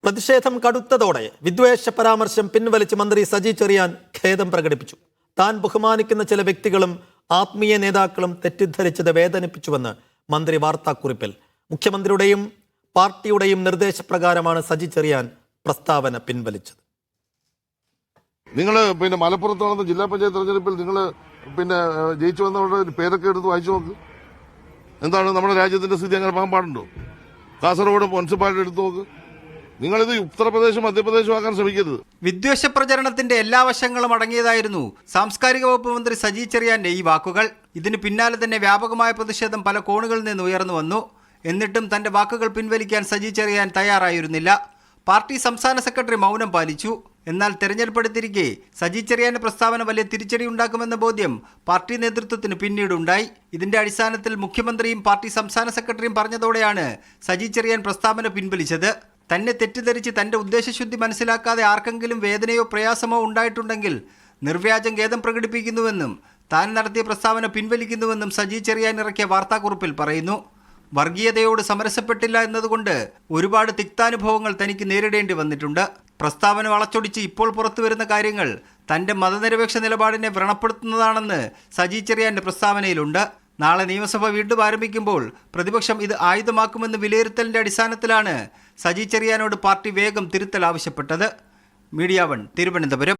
പ്രതിഷേധം കടുത്തതോടെ വിദ്വേഷ പരാമർശം പിൻവലിച്ച് മന്ത്രി സജി ചെറിയാൻ ഖേദം പ്രകടിപ്പിച്ചു. താൻ ബഹുമാനിക്കുന്ന ചില വ്യക്തികളും ആത്മീയ നേതാക്കളും തെറ്റിദ്ധരിച്ചത് വേദനിപ്പിച്ചുവെന്ന് മന്ത്രി വാർത്താക്കുറിപ്പിൽ. മുഖ്യമന്ത്രിയുടെയും പാർട്ടിയുടെയും നിർദ്ദേശപ്രകാരമാണ് സജി ചെറിയാൻ പ്രസ്താവന പിൻവലിച്ചത്. നിങ്ങൾ മലപ്പുറത്ത് നടന്ന ജില്ലാ പഞ്ചായത്ത് തെരഞ്ഞെടുപ്പിൽ നിങ്ങൾ ജയിച്ചു വന്നവരുടെ പേരൊക്കെ എടുത്ത് വായിച്ചു നോക്ക്. എന്താണ് നമ്മുടെ രാജ്യത്തിന്റെ സ്ഥിതി? അങ്ങനെ പോകാൻ പാടുണ്ടോ? കാസർഗോഡ് മുനിസിപ്പാലിറ്റി എടുത്തു നോക്ക്. നിങ്ങളിത് ഉത്തർപ്രദേശും മധ്യപ്രദേശും ആക്കാൻ ശ്രമിക്കരുത്. വിദ്വേഷ പ്രചരണത്തിന്റെ എല്ലാ വശങ്ങളും അടങ്ങിയതായിരുന്നു സാംസ്കാരിക വകുപ്പ് മന്ത്രി സജി ചെറിയാന്റെ ഈ വാക്കുകൾ. ഇതിന് പിന്നാലെ തന്നെ വ്യാപകമായ പ്രതിഷേധം പല കോണുകളിൽ നിന്ന് ഉയർന്നു വന്നു. എന്നിട്ടും തന്റെ വാക്കുകൾ പിൻവലിക്കാൻ സജി ചെറിയാൻ തയ്യാറായിരുന്നില്ല. പാർട്ടി സംസ്ഥാന സെക്രട്ടറി മൗനം പാലിച്ചു. എന്നാൽ തെരഞ്ഞെടുപ്പെടുത്തിരിക്കെ സജി ചെറിയാന്റെ പ്രസ്താവന വലിയ തിരിച്ചടി ഉണ്ടാക്കുമെന്ന ബോധ്യം പാർട്ടി നേതൃത്വത്തിന് പിന്നീടുണ്ടായി. ഇതിന്റെ അടിസ്ഥാനത്തിൽ മുഖ്യമന്ത്രിയും പാർട്ടി സംസ്ഥാന സെക്രട്ടറിയും പറഞ്ഞതോടെയാണ് സജി ചെറിയാൻ പ്രസ്താവന പിൻവലിച്ചത്. തന്നെ തെറ്റിദ്ധരിച്ച് തന്റെ ഉദ്ദേശശുദ്ധി മനസ്സിലാക്കാതെ ആർക്കെങ്കിലും വേദനയോ പ്രയാസമോ ഉണ്ടായിട്ടുണ്ടെങ്കിൽ നിർവ്യാജം ഖേദം പ്രകടിപ്പിക്കുന്നുവെന്നും താൻ നടത്തിയ പ്രസ്താവന പിൻവലിക്കുന്നുവെന്നും സജി ചെറിയാൻ ഇറക്കിയ വാർത്താക്കുറിപ്പിൽ പറയുന്നു. വർഗീയതയോട് സമരസപ്പെട്ടില്ല എന്നതുകൊണ്ട് ഒരുപാട് തിക്താനുഭവങ്ങൾ തനിക്ക് നേരിടേണ്ടി വന്നിട്ടുണ്ട്. പ്രസ്താവന വളച്ചൊടിച്ച് ഇപ്പോൾ പുറത്തുവരുന്ന കാര്യങ്ങൾ തന്റെ മതനിരപേക്ഷ നിലപാടിനെ വ്രണപ്പെടുത്തുന്നതാണെന്ന് സജി ചെറിയാന്റെ പ്രസ്താവനയിലുണ്ട്. നാളെ നിയമസഭ വീണ്ടും ആരംഭിക്കുമ്പോൾ പ്രതിപക്ഷം ഇത് ആയുധമാക്കുമെന്ന് വിലയിരുത്തലിന്റെ അടിസ്ഥാനത്തിലാണ് സജി ചെറിയാനോട് പാർട്ടി വേഗം തിരുത്തൽ ആവശ്യപ്പെട്ടത്. മീഡിയ 1 തിരുവനന്തപുരം.